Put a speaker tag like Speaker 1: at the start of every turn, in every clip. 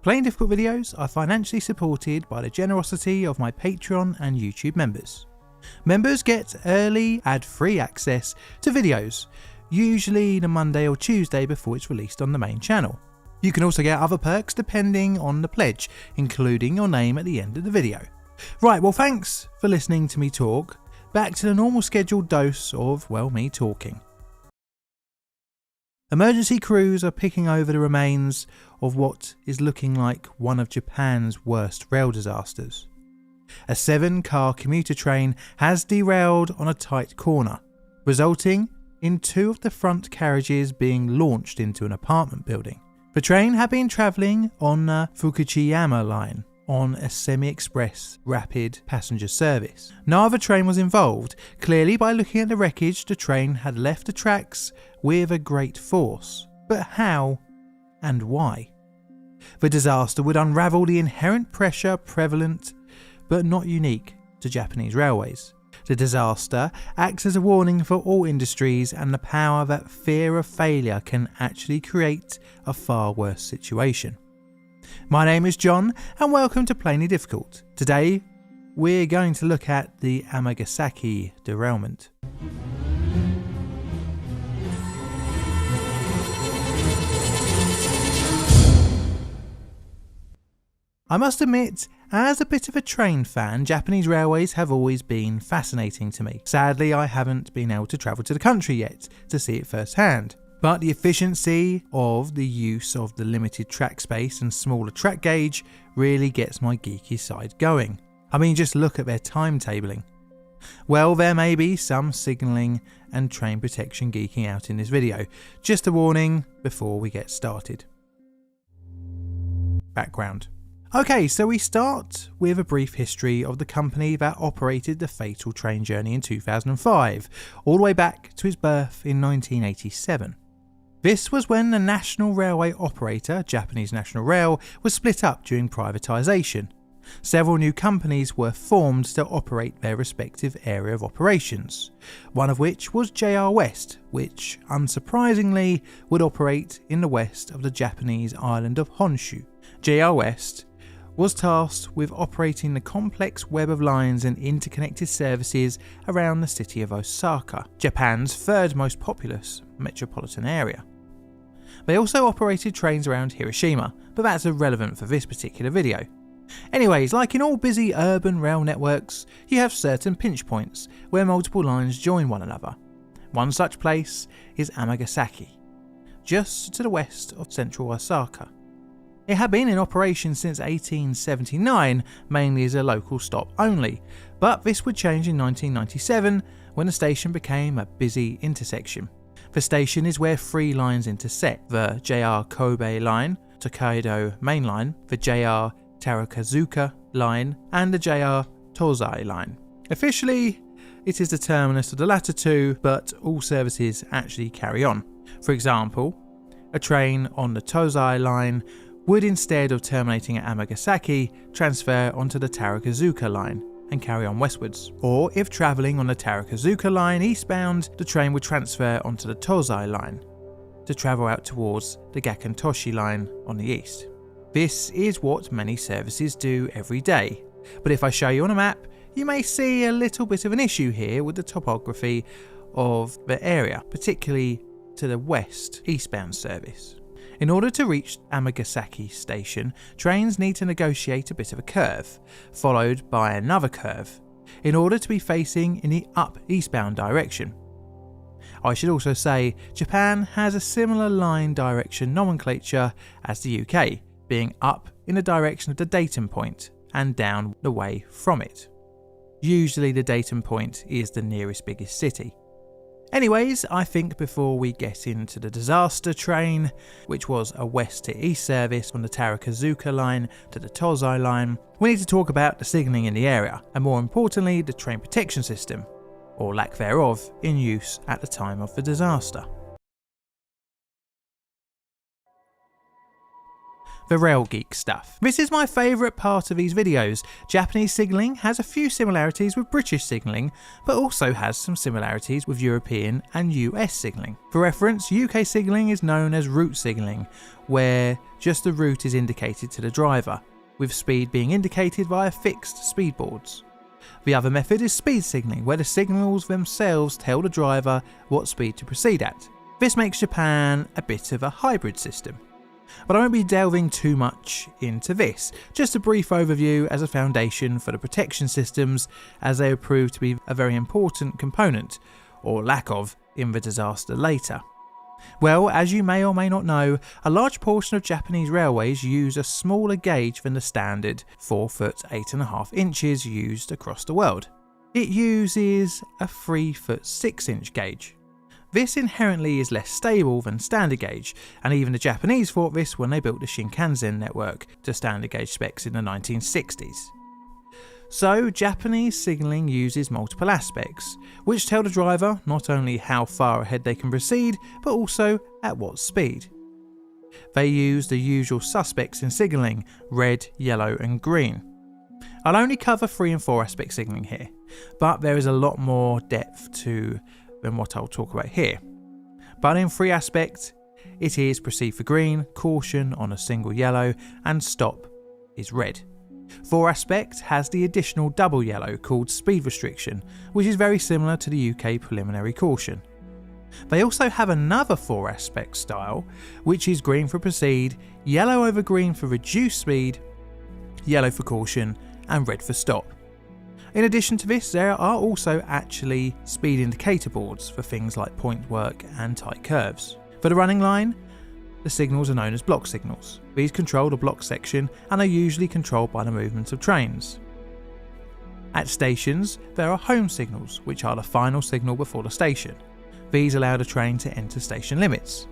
Speaker 1: Plain Difficult videos are financially supported by the generosity of my Patreon and YouTube members. Members get early ad-free access to videos, usually the Monday or Tuesday before it's released on the main channel. You can also get other perks depending on the pledge, including your name at the end of the video. Right, well thanks for listening to me talk. Back to the normal scheduled dose of, well, me talking. Emergency crews are picking over the remains of what is looking like one of Japan's worst rail disasters. A 7-car commuter train has derailed on a tight corner, resulting in 2 of the front carriages being launched into an apartment building. The train had been travelling on the Fukuchiyama line on a semi-express rapid passenger service. No other train was involved. Clearly, by looking at the wreckage, the train had left the tracks with a great force. But how and why? The disaster would unravel the inherent pressure prevalent but not unique to Japanese railways. The disaster acts as a warning for all industries and the power that fear of failure can actually create a far worse situation. My name is John and welcome to Plainly Difficult. Today we're going to look at the Amagasaki derailment. I must admit, as a bit of a train fan, Japanese railways have always been fascinating to me. Sadly, I haven't been able to travel to the country yet to see it firsthand. But the efficiency of the use of the limited track space and smaller track gauge really gets my geeky side going. I mean, just look at their timetabling. Well, there may be some signalling and train protection geeking out in this video. Just a warning before we get started. Background. Okay, so we start with a brief history of the company that operated the fatal train journey in 2005, all the way back to its birth in 1987. This was when the national railway operator, Japanese National Rail, was split up during privatisation. Several new companies were formed to operate their respective area of operations, one of which was JR West, which, unsurprisingly, would operate in the west of the Japanese island of Honshu. JR West was tasked with operating the complex web of lines and interconnected services around the city of Osaka, Japan's third most populous metropolitan area. They also operated trains around Hiroshima, but that's irrelevant for this particular video. Anyways, like in all busy urban rail networks, you have certain pinch points where multiple lines join one another. One such place is Amagasaki, just to the west of central Osaka. It had been in operation since 1879, mainly as a local stop only, but this would change in 1997 when the station became a busy intersection. The station is where 3 lines intersect: the JR Kobe line, Tokaido Main Line, the JR Takazuka line, and the JR Tozai line. Officially, it is the terminus of the latter 2, but all services actually carry on. For example, a train on the Tozai line would, instead of terminating at Amagasaki, transfer onto the Takazuka line and carry on westwards. Or if travelling on the Takazuka line eastbound, the train would transfer onto the Tozai line to travel out towards the Gakentoshi line on the east. This is what many services do every day, but if I show you on a map, you may see a little bit of an issue here with the topography of the area, particularly to the west eastbound service. In order to reach Amagasaki station, trains need to negotiate a bit of a curve, followed by another curve, in order to be facing in the up eastbound direction. I should also say Japan has a similar line direction nomenclature as the UK, being up in the direction of the datum point and down the way from it. Usually the datum point is the nearest biggest city. Anyways, I think before we get into the disaster train, which was a west to east service from the Takazuka line to the Tozai line, we need to talk about the signalling in the area, and more importantly the train protection system, or lack thereof, in use at the time of the disaster. The rail geek stuff. This is my favourite part of these videos. Japanese signalling has a few similarities with British signalling, but also has some similarities with European and US signalling. For reference, UK signalling is known as route signalling, where just the route is indicated to the driver, with speed being indicated via fixed speed boards. The other method is speed signalling, where the signals themselves tell the driver what speed to proceed at. This makes Japan a bit of a hybrid system. But I won't be delving too much into this, just a brief overview as a foundation for the protection systems, as they have proved to be a very important component, or lack of, in the disaster later. Well, as you may or may not know, a large portion of Japanese railways use a smaller gauge than the standard 4 foot 8.5 inches used across the world. It uses a 3 foot 6 inch gauge. This inherently is less stable than standard gauge, and even the Japanese thought this when they built the Shinkansen network to standard gauge specs in the 1960s. So, Japanese signalling uses multiple aspects, which tell the driver not only how far ahead they can proceed, but also at what speed. They use the usual suspects in signalling: red, yellow and green. I'll only cover 3 and 4 aspect signalling here, but there is a lot more depth to than what I'll talk about here. But in 3 aspect, it is proceed for green, caution on a single yellow, and stop is red. 4 aspect has the additional double yellow called speed restriction, which is very similar to the UK preliminary caution. They also have another 4 aspect style, which is green for proceed, yellow over green for reduced speed, yellow for caution, and red for stop. In addition to this, there are also actually speed indicator boards for things like point work and tight curves. For the running line, the signals are known as block signals. These control the block section and are usually controlled by the movement of trains. At stations, there are home signals, which are the final signal before the station. These allow the train to enter station limits.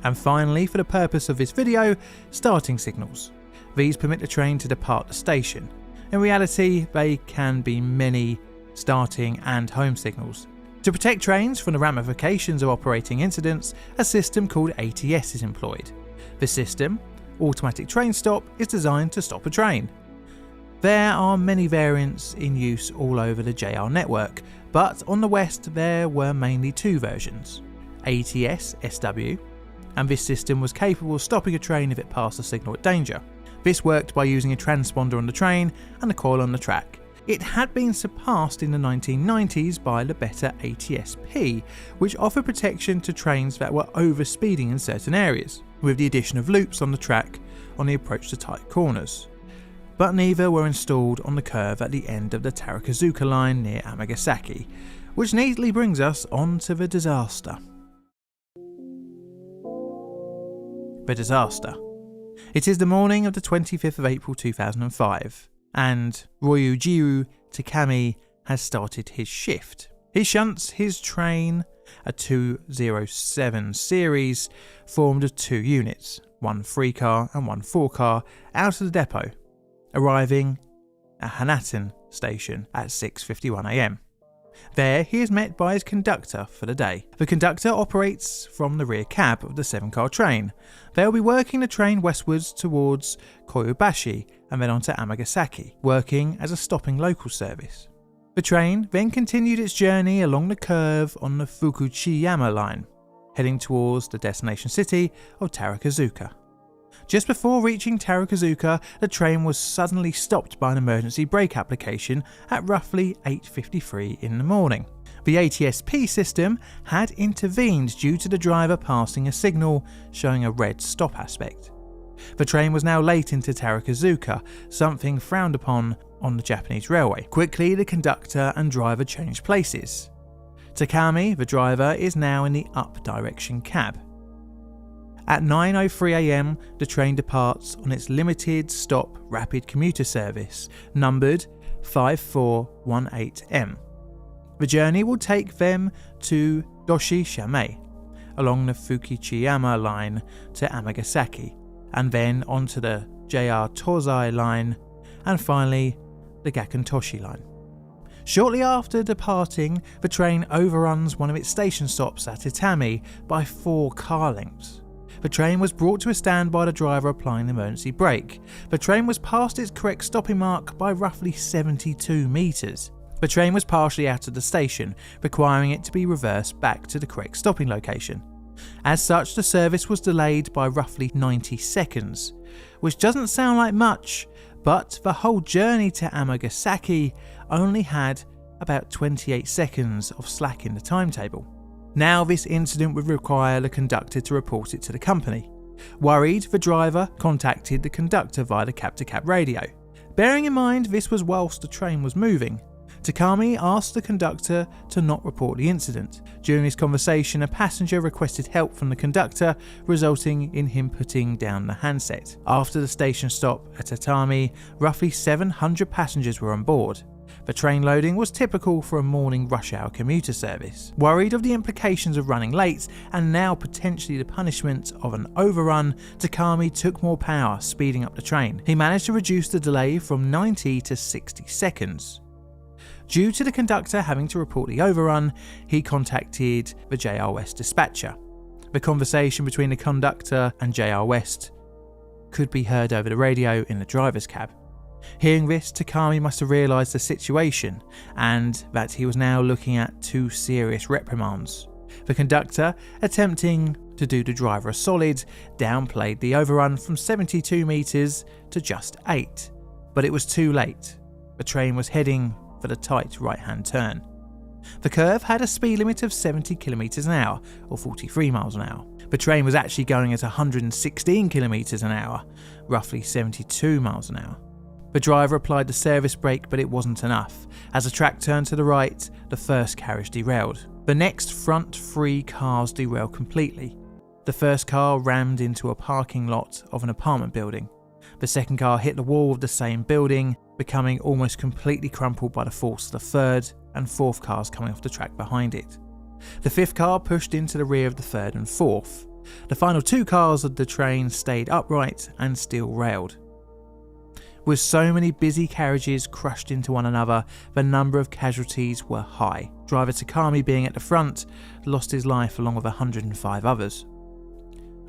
Speaker 1: And finally, for the purpose of this video, starting signals. These permit the train to depart the station. In reality, they can be many starting and home signals. To protect trains from the ramifications of operating incidents, a system called ATS is employed. The system, Automatic Train Stop, is designed to stop a train. There are many variants in use all over the JR network, but on the west there were mainly 2 versions: ATS SW, and this system was capable of stopping a train if it passed a signal at danger. This worked by using a transponder on the train and a coil on the track. It had been surpassed in the 1990s by the better ATS-P, which offered protection to trains that were overspeeding in certain areas, with the addition of loops on the track on the approach to tight corners. But neither were installed on the curve at the end of the Takazuka line near Amagasaki, which neatly brings us on to the disaster. The disaster. It is the morning of the 25th of April 2005, and Ryujiru Takami has started his shift. He shunts his train, a 207 series, formed of 2 units, 1 3-car and 1 4-car, out of the depot, arriving at Hanaten station at 6:51 am. There he is met by his conductor for the day. The conductor operates from the rear cab of the 7-car train. They'll be working the train westwards towards Koyobashi and then on to Amagasaki, working as a stopping local service. The train then continued its journey along the curve on the Fukuchiyama line, heading towards the destination city of Takazuka. Just before reaching Takazuka, the train was suddenly stopped by an emergency brake application at roughly 8:53 in the morning. The ATS-P system had intervened due to the driver passing a signal showing a red stop aspect. The train was now late into Takazuka, something frowned upon on the Japanese railway. Quickly, the conductor and driver changed places. Takami, the driver, is now in the up direction cab. At 9:03 am, the train departs on its limited stop rapid commuter service, numbered 5418M. The journey will take them to Doshi-Shame, along the Fukuchiyama line to Amagasaki, and then onto the JR Tozai line, and finally the Gakentoshi line. Shortly after departing, the train overruns one of its station stops at Itami by 4 car lengths. The train was brought to a stand by the driver applying the emergency brake. The train was past its correct stopping mark by roughly 72 metres. The train was partially out of the station, requiring it to be reversed back to the correct stopping location. As such, the service was delayed by roughly 90 seconds, which doesn't sound like much, but the whole journey to Amagasaki only had about 28 seconds of slack in the timetable. Now this incident would require the conductor to report it to the company. Worried, the driver contacted the conductor via the cab-to-cab radio. Bearing in mind this was whilst the train was moving, Takami asked the conductor to not report the incident. During this conversation, a passenger requested help from the conductor, resulting in him putting down the handset. After the station stop at Tatami, roughly 700 passengers were on board. The train loading was typical for a morning rush hour commuter service. Worried of the implications of running late and now potentially the punishment of an overrun, Takami took more power, speeding up the train. He managed to reduce the delay from 90 to 60 seconds. Due to the conductor having to report the overrun, he contacted the JR West dispatcher. The conversation between the conductor and JR West could be heard over the radio in the driver's cab. Hearing this, Takami must have realised the situation and that he was now looking at 2 serious reprimands. The conductor, attempting to do the driver a solid, downplayed the overrun from 72 metres to just 8, but it was too late. The train was heading for the tight right-hand turn. The curve had a speed limit of 70 km an hour, or 43 miles an hour. The train was actually going at 116 km an hour, roughly 72 miles an hour. The driver applied the service brake, but it wasn't enough. As the track turned to the right, the first carriage derailed. The next front 3 cars derailed completely. The first car rammed into a parking lot of an apartment building. The second car hit the wall of the same building, becoming almost completely crumpled by the force of the third and fourth cars coming off the track behind it. The fifth car pushed into the rear of the third and fourth. The final 2 cars of the train stayed upright and still railed. With so many busy carriages crushed into one another, the number of casualties were high. Driver Takami, being at the front, lost his life along with 105 others.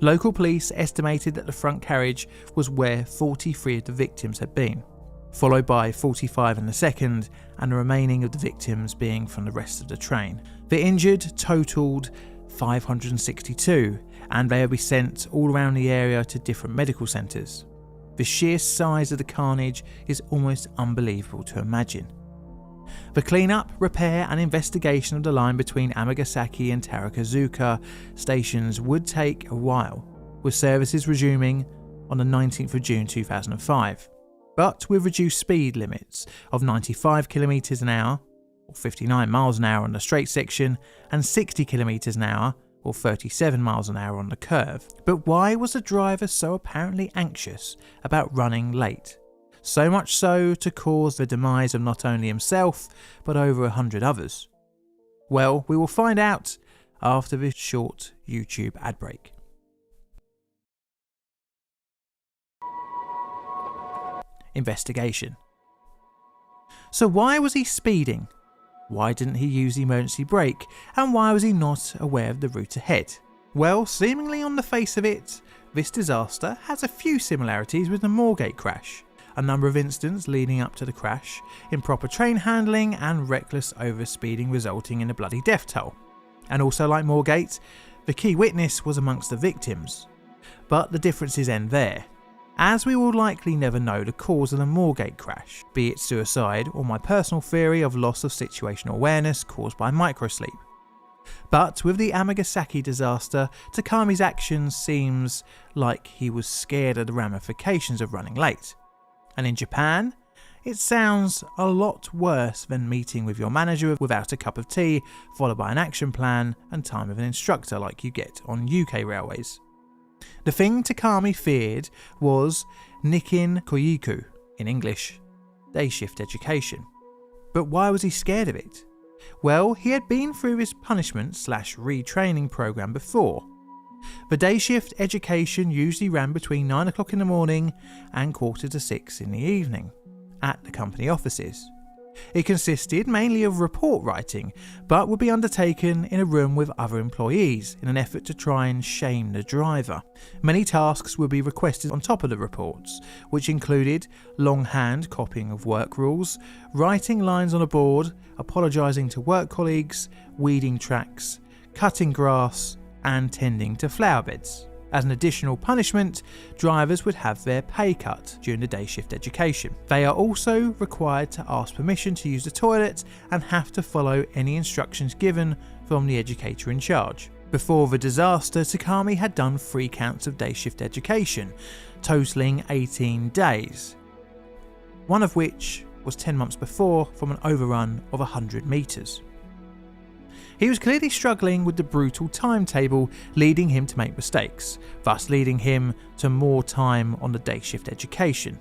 Speaker 1: Local police estimated that the front carriage was where 43 of the victims had been, followed by 45 in the second, and the remaining of the victims being from the rest of the train. The injured totalled 562, and they will be sent all around the area to different medical centres. The sheer size of the carnage is almost unbelievable to imagine. The clean-up, repair and investigation of the line between Amagasaki and Takazuka stations would take a while, with services resuming on the 19th of June 2005, but with reduced speed limits of 95 km an hour, or 59 miles an hour on the straight section, and 60 km an hour, or 37 miles an hour on the curve. But why was the driver so apparently anxious about running late? So much so to cause the demise of not only himself, but over 100 others? Well, we will find out after this short YouTube ad break. Investigation. So why was he speeding? Why didn't he use the emergency brake? And why was he not aware of the route ahead? Well, seemingly on the face of it, this disaster has a few similarities with the Moorgate crash. A number of incidents leading up to the crash, improper train handling and reckless overspeeding resulting in a bloody death toll. And also like Moorgate, the key witness was amongst the victims. But the differences end there, as we will likely never know the cause of the Moorgate crash, be it suicide or my personal theory of loss of situational awareness caused by microsleep. But with the Amagasaki disaster, Takami's actions seems like he was scared of the ramifications of running late. And in Japan, it sounds a lot worse than meeting with your manager without a cup of tea, followed by an action plan and time with an instructor like you get on UK railways. The thing Takami feared was Nikin Koyiku, in English, day shift education. But why was he scared of it? Well, he had been through his punishment/retraining program before. The day shift education usually ran between 9 o'clock in the morning and 5:45 in the evening at the company offices. It consisted mainly of report writing, but would be undertaken in a room with other employees in an effort to try and shame the driver. Many tasks would be requested on top of the reports, which included longhand copying of work rules, writing lines on a board, apologising to work colleagues, weeding tracks, cutting grass, and tending to flower beds. As an additional punishment, drivers would have their pay cut during the day shift education. They are also required to ask permission to use the toilet and have to follow any instructions given from the educator in charge. Before the disaster, Takami had done 3 counts of day shift education, totalling 18 days, one of which was 10 months before from an overrun of 100 metres. He was clearly struggling with the brutal timetable, leading him to make mistakes, thus leading him to more time on the day shift education.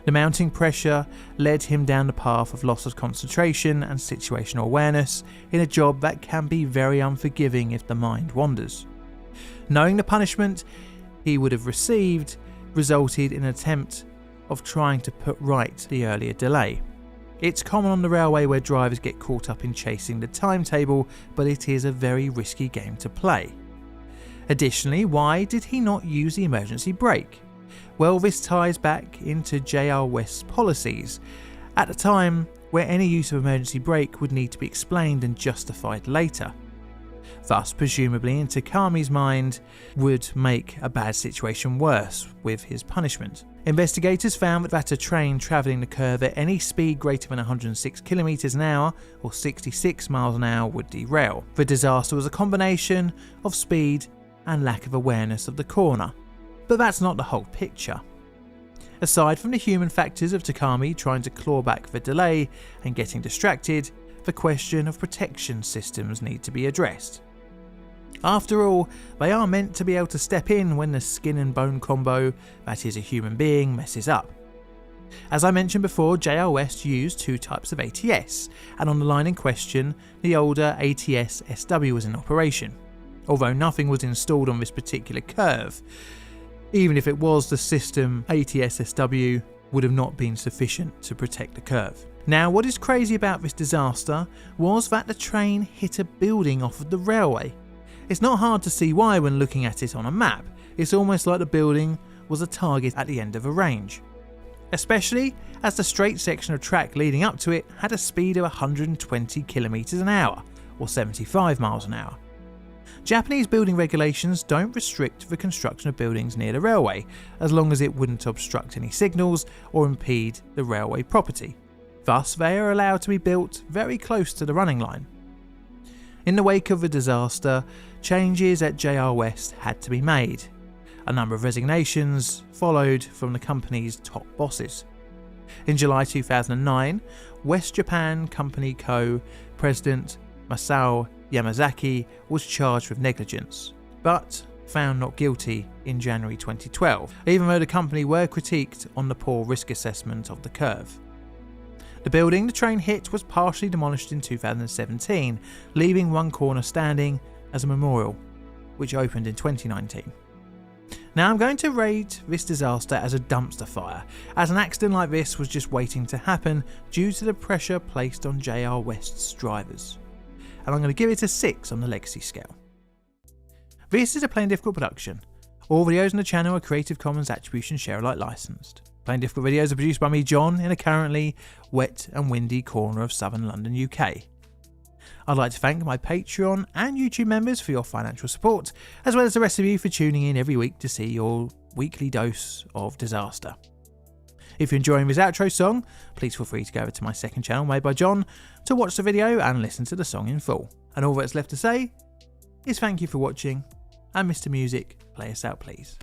Speaker 1: The mounting pressure led him down the path of loss of concentration and situational awareness in a job that can be very unforgiving if the mind wanders. Knowing the punishment he would have received resulted in an attempt of trying to put right the earlier delay. It's common on the railway where drivers get caught up in chasing the timetable, but it is a very risky game to play. Additionally, why did he not use the emergency brake? Well, this ties back into JR West's policies at a time where any use of emergency brake would need to be explained and justified later. Thus, presumably in Takami's mind, would make a bad situation worse with his punishment. Investigators found that a train travelling the curve at any speed greater than 106 km an hour or 66 miles an hour would derail. The disaster was a combination of speed and lack of awareness of the corner. But that's not the whole picture. Aside from the human factors of Takami trying to claw back the delay and getting distracted, the question of protection systems need to be addressed. After all, they are meant to be able to step in when the skin and bone combo, that is a human being, messes up. As I mentioned before, JR West used 2 types of ATS, and on the line in question, the older ATS SW was in operation, although nothing was installed on this particular curve. Even if it was, the system ATS SW would have not been sufficient to protect the curve. Now, what is crazy about this disaster was that the train hit a building off of the railway. It's not hard to see why when looking at it on a map. It's almost like the building was a target at the end of a range. Especially as the straight section of track leading up to it had a speed of 120 km an hour, or 75 miles an hour. Japanese building regulations don't restrict the construction of buildings near the railway, as long as it wouldn't obstruct any signals or impede the railway property. Thus, they are allowed to be built very close to the running line. In the wake of the disaster, changes at JR West had to be made. A number of resignations followed from the company's top bosses. In July 2009, West Japan Company Co. President Masao Yamazaki was charged with negligence, but found not guilty in January 2012, even though the company were critiqued on the poor risk assessment of the curve. The building the train hit was partially demolished in 2017, leaving one corner standing as a memorial, which opened in 2019. Now I'm going to rate this disaster as a dumpster fire, as an accident like this was just waiting to happen due to the pressure placed on JR West's drivers. And I'm going to give it a 6 on the legacy scale. This is a Plain Difficult production. All videos on the channel are Creative Commons Attribution Share Alike licensed. Plain Difficult videos are produced by me, John, in a currently wet and windy corner of southern London, UK. I'd like to thank my Patreon and YouTube members for your financial support, as well as the rest of you for tuning in every week to see your weekly dose of disaster. If you're enjoying this outro song, please feel free to go over to my second channel made by John to watch the video and listen to the song in full. And all that's left to say is thank you for watching, and Mr. Music, play us out please.